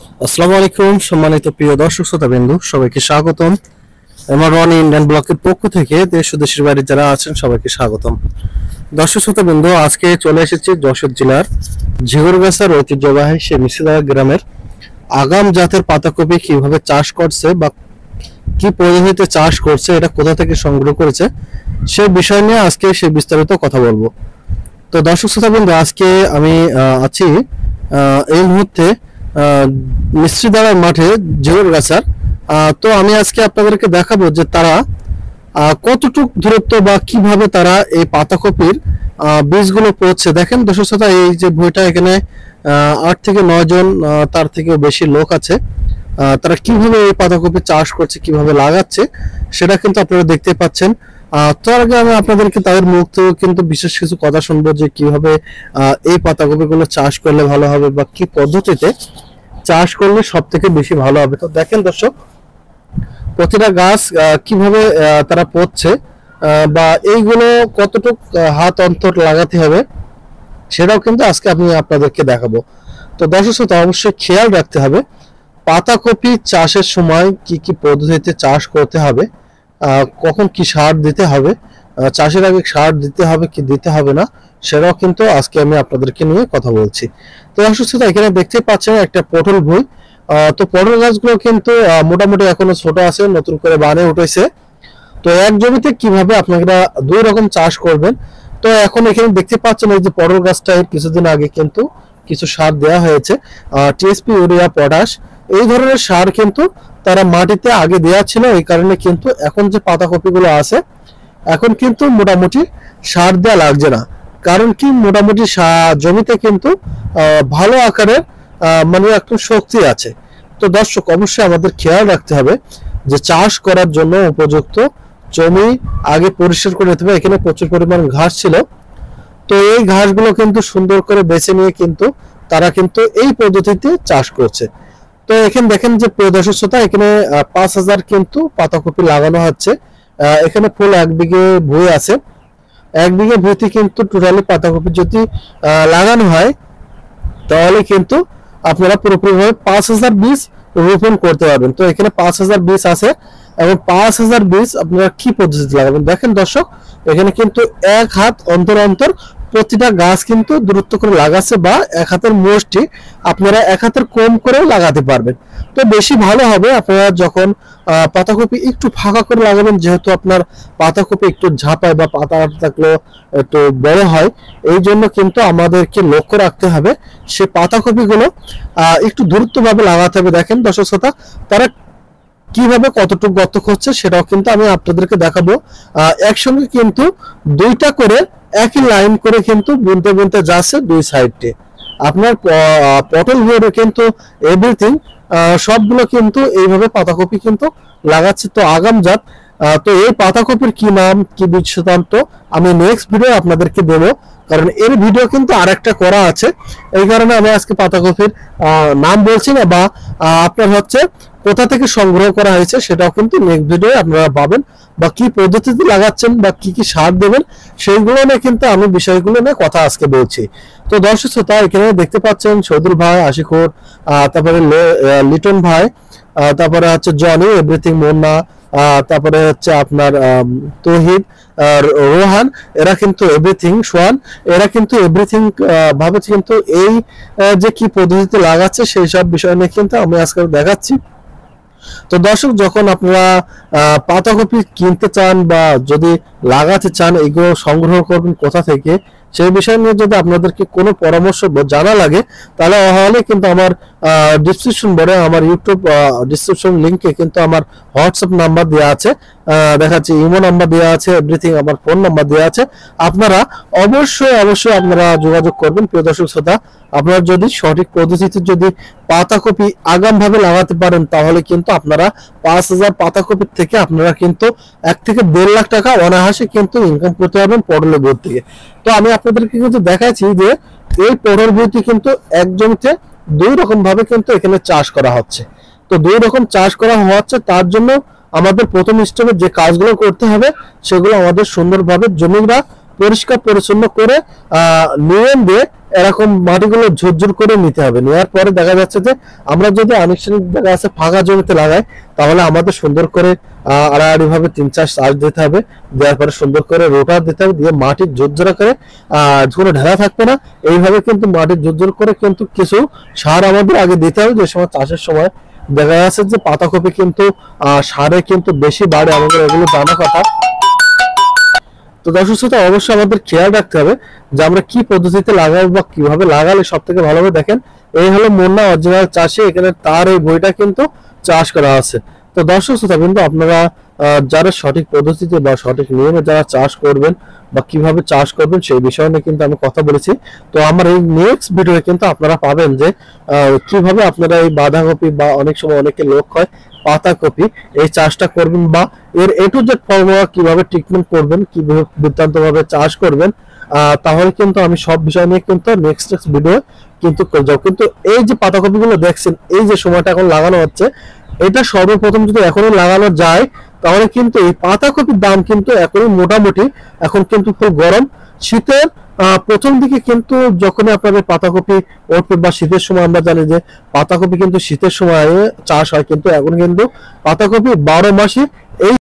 আসসালামু আলাইকুম সম্মানিত প্রিয় দর্শক শ্রোতাবৃন্দ, সবাইকে স্বাগতম। এমআর1 ইন্ডিয়ান ব্লকের পক্ষ থেকে দেশ ও দেশের বাইরে যারা আছেন সবাইকে স্বাগতম। দর্শক শ্রোতাবৃন্দ, আজকে চলে এসেছি যশোর জেলার ঝিগরগাছার ঐতিহ্যবাহী সেই মিশ্রিদাঙ্গা গ্রামের আগাম জাতের পাতাকপি কিভাবে চাষ করছে বা কি পদ্ধতিতে চাষ করছে, এটা কোথা থেকে সংগ্রহ করেছে, সেই বিষয় নিয়ে আজকে সেই বিস্তারিত কথা বলবো। তো দর্শক শ্রোতাবৃন্দ, আজকে আমি আছি এই মুহূর্তে মিশ্রিদাঙ্গার মাঠে ঝিগরগাছার। তো আমি আজকে আপনাদেরকে দেখাবো যে তারা কতটুক দূরত্ব বা কিভাবে তারা এই পাতাকপির বীজগুলো পড়ছে। দেখেন দর্শক শ্রোতা, এই যে বইটা এখানে 8 থেকে 9 জন তার থেকে বেশি লোক আছে। তারা কিভাবে এই পাতাকপি চাষ করছে, কিভাবে লাগাচ্ছে, সেটা কিন্তু আপনারা দেখতে পাচ্ছেন। তার আগে আমি আপনাদেরকে তাদের মুখ থেকে কিন্তু বিশেষ কিছু কথা শুনবো যে কিভাবে এই পাতাকপিগুলো চাষ করলে ভালো হবে বা কি পদ্ধতিতে চাষ করলে সব থেকে বেশি ভালো হবে। তো দেখেন দর্শক, প্রতিটা গাছ কিভাবে তারা পড়ছে বা এইগুলো কতটুক হাত অন্তর লাগাতে হবে, সেটাও কিন্তু আজকে আমি আপনাদেরকে দেখাবো। তো দর্শক শ্রোতা, অবশ্যই খেয়াল রাখতে হবে পাতাকপি চাষের সময় কি কি পদ্ধতিতে চাষ করতে হবে, কখন কি সার দিতে হবে, চাষের আগে সার দিতে হবে কি দিতে হবে না, সেটাও কিন্তু আজকে আমি আপনাদেরকে নিয়ে কথা বলছি। তো দর্শক শ্রোতা, এখানে দেখতে পাচ্ছেন একটা পটল ভুঁই। তো পটল গাছগুলো কিন্তু মোটামুটি এখনো ছোট আছে, নতুন করে বানে উঠেছে। তো এক জমিতে কিভাবে আপনারা দুই রকম চাষ করবেন। তো এখন এখানে দেখতে পাচ্ছেন এই যে পটল গাছটায় কিছুদিন আগে কিন্তু কিছু সার দেওয়া হয়েছে, টিএসপি, ইউরিয়া, পটাশ, এই ধরনের সার কিন্তু তারা মাটিতে আগে দেওয়া ছিল। এই কারণে কিন্তু এখন যে পাতাকপিগুলো আছে এখন কিন্তু মোটামুটি সার দেওয়া লাগছে না। কারণ কি, মোটামুটি জমিতে কিন্তু ভালো আকারের মানে একটু শক্তি আছে। তো দর্শক, অবশ্যই আমাদের খেয়াল রাখতে হবে যে চাষ করার জন্য উপযুক্ত জমি আগে পরিষ্কার করে নিতে হবে। এখানে প্রচুর পরিমাণ ঘাস ছিল, তো এই ঘাসগুলো কিন্তু সুন্দর করে বেছে নিয়ে কিন্তু তারা কিন্তু এই পদ্ধতিতে চাষ করছে। তো এখানে দেখেন যে প্রিয় দর্শক শ্রোতা, এখানে 5000 কিন্তু পাতাকপি লাগানো হচ্ছে। এখানে ফুল 1 বিঘে ভুঁই আছে। 1 বিঘে ভুঁইতে কিন্তু টোটালি পাতাকপি যদি লাগানো হয় তাহলে কিন্তু আপনারা পুরোপুরিভাবে 5000 বীজ রোপণ করতে পারবেন। তো এখানে 5000 বীজ আছে এবং 5000 বীজ আপনারা কি পদ্ধতিতে লাগাবেন। দেখেন দর্শক, এখানে কিন্তু 1 হাত অন্তর অন্তর প্রতিটা গাছ কিন্তু দূরত্ব করে লাগাচ্ছে, বা 1 হাতের মোষ্টি আপনারা 1 হাতের কম করেও লাগাতে পারবেন। তো বেশি ভালো হবে আপনারা যখন পাতাকপি একটু ফাঁকা করে লাগাবেন, যেহেতু আপনার পাতাকপি একটু ঝাঁপায় বা পাতা থাকলেও একটু বড় হয়। এই জন্য কিন্তু আমাদেরকে লক্ষ্য রাখতে হবে সে পাতাকপিগুলো একটু দূরত্বভাবে লাগাতে হবে। দেখেন দর্শক শ্রোতা, তারা কিভাবে কতটুকু গর্ত করছে সেটাও কিন্তু আমি আপনাদেরকে দেখাবো। একসঙ্গে কিন্তু 2টা করে একই লাইন করে কিন্তু বুনতে বুনতে যাচ্ছে 2 সাইডে। আপনার পটল ভুঁইয়ে কিন্তু এভরিথিং সবগুলো কিন্তু এইভাবে পাতাকপি কিন্তু লাগাচ্ছে। তো আগাম জাত, তো এই পাতাকপির কি নাম, কি বীজ শতাংশ আমি নেক্সট ভিডিও আপনাদেরকে দেবো, কারণ এর ভিডিও কিন্তু আরেকটা করা আছে। এই কারণে আমি আজকে পাতাকপির নাম বলছি না, বা আপনার হচ্ছে কোথা থেকে সংগ্রহ করা হয়েছে সেটাও কিন্তু নেক্সট ভিডিও আপনারা পাবেন, বা কি পদ্ধতিতে লাগাচ্ছেন বা কি কি সার দেবেন সেইগুলো নিয়ে কিন্তু আমি বিষয়গুলো নিয়ে কথা আজকে বলছি। তো দর্শক শ্রোতা, এখানে দেখতে পাচ্ছেন শহীদুল ভাই, আশিকুর, তারপরে লিটন ভাই, তারপরে হচ্ছে জনি, এভরিথিং মুন্না, তারপরে হচ্ছে আপনার তৌহিদ, রোহান, এরা কিন্তু এভরিথিং সোহান, এরা কিন্তু এভরিথিং ভাবে কিন্তু এই যে কি পদ্ধতিতে লাগাচ্ছে সেই সব বিষয় নিয়ে কিন্তু আমি আজকে দেখাচ্ছি। তো দর্শক, যখন আপনারা পাতাকপি কিনতে চান বা যদি লাগাতে চান, এগুলো সংগ্রহ করবেন কোথা থেকে সেই বিষয় নিয়ে যদি আপনাদেরকে কোনো পরামর্শ জানা লাগে, তাহলে কিন্তু আমার ডিসক্রিপশন বোর্ডে, আমার ইউটিউব ডিসক্রিপশন লিংকে কিন্তু আমার হোয়াটসঅ্যাপ নাম্বার দেওয়া আছে, দেখাচ্ছি ইমো নাম্বার দেওয়া আছে, এভরিথিং আমার ফোন নাম্বার দেওয়া আছে। আপনারা অবশ্যই আপনারা যোগাযোগ করবেন। প্রিয় দর্শক শ্রোতা, আপনারা যদি সঠিক পদ্ধতিতে যদি পাতাকপি আগাম ভাবে লাগাতে পারেন, তাহলে কিন্তু আপনারা 5000 পাতাকপির থেকে আপনারা কিন্তু 1 থেকে 1.5 লাখ টাকা অনায়াসে কিন্তু ইনকাম করতে পারবেন পটলের বীজ থেকে। তো আমি আপনাদেরকে কিন্তু দেখাচ্ছি যে এই পটল বীজটি কিন্তু এক জমিতে 2 রকম ভাবে কিন্তু এখানে চাষ করা হচ্ছে। তো 2 রকম চাষ করা হচ্ছে, তার জন্য আমাদের প্রথম স্টেপে যে কাজগুলো করতে হবে সেগুলো আমাদের সুন্দরভাবে জমিটা পরিষ্কার পরিচ্ছন্ন করে নিয়ম দিয়ে এরকম মাটিগুলো ঝুরঝুর করে নিতে হবে। নেওয়ার পরে দেখা যাচ্ছে যে আমরা যদি আনুষ্ঠানিক জায়গা আছে ফাঁকা জমিতে লাগাই, তাহলে আমাদের সুন্দর করে আড়াআড়ি ভাবে 3-4 চাষ দিতে হবে। দেওয়ার পরে সুন্দর করে রোটার দিতে হবে, দিয়ে মাটির ঝুরঝুরা করে কোনো ঢেলা থাকবে না, এইভাবে কিন্তু মাটির ঝুরঝুর করে কিন্তু কিছু সার আমাদের আগে দিতে হবে। যে সময় চাষের সময় দেখা যাচ্ছে যে পাতাকপি কিন্তু সারে কিন্তু বেশি বাড়ে, আমাদের এগুলো জানা কথা। তো দর্শক শ্রোতা, অবশ্যই আমাদের খেয়াল রাখতে হবে যে আমরা কি পদ্ধতিতে লাগাবো বা কিভাবে লাগালে সব থেকে ভালো হবে। দেখেন, এই হলো মুন্না অরিজিনাল চাষি, এখানে তার এই বইটা কিন্তু চাষ করা আছে। তো দর্শক শ্রোতা কিন্তু আপনারা যারা সঠিক পদ্ধতিতে বা সঠিক নিয়মে যারা চাষ করবেন বা কিভাবে চাষ করবেন সেই বিষয় নিয়ে কিন্তু আমি কথা বলেছি। তো আমার এই নেক্সট ভিডিওয়ে কিন্তু আপনারা পাবেন যে কিভাবে আপনারা এই বাঁধাকপি বা অনেক সময় অনেকে লোক হয় পাতাকপি এই চাষটা করবেন, বা এর এ টু জেড ফর্মুলা কিভাবে ট্রিটমেন্ট করবেন, কিভাবে বৃত্তান্ত ভাবে চাষ করবেন, তাহলে কিন্তু আমি সব বিষয় নিয়ে কিন্তু নেক্সট ভিডিও কিন্তু করে যাবো। কিন্তু এই যে পাতাকপি গুলো দেখছেন, এই যে সময়টা এখন লাগানো হচ্ছে, এটা সর্বপ্রথম যদি এখনই লাগানো যায় তাহলে কিন্তু এই পাতাকপির দাম কিন্তু এখনই মোটামুটি, এখন কিন্তু খুব গরম শীতের প্রথম দিকে কিন্তু যখনই আপনাদের পাতাকপি উঠবে বা শীতের সময়, আমরা জানি যে পাতাকপি কিন্তু শীতের সময় চাষ হয়, কিন্তু এখন কিন্তু পাতাকপি 12 মাসই এই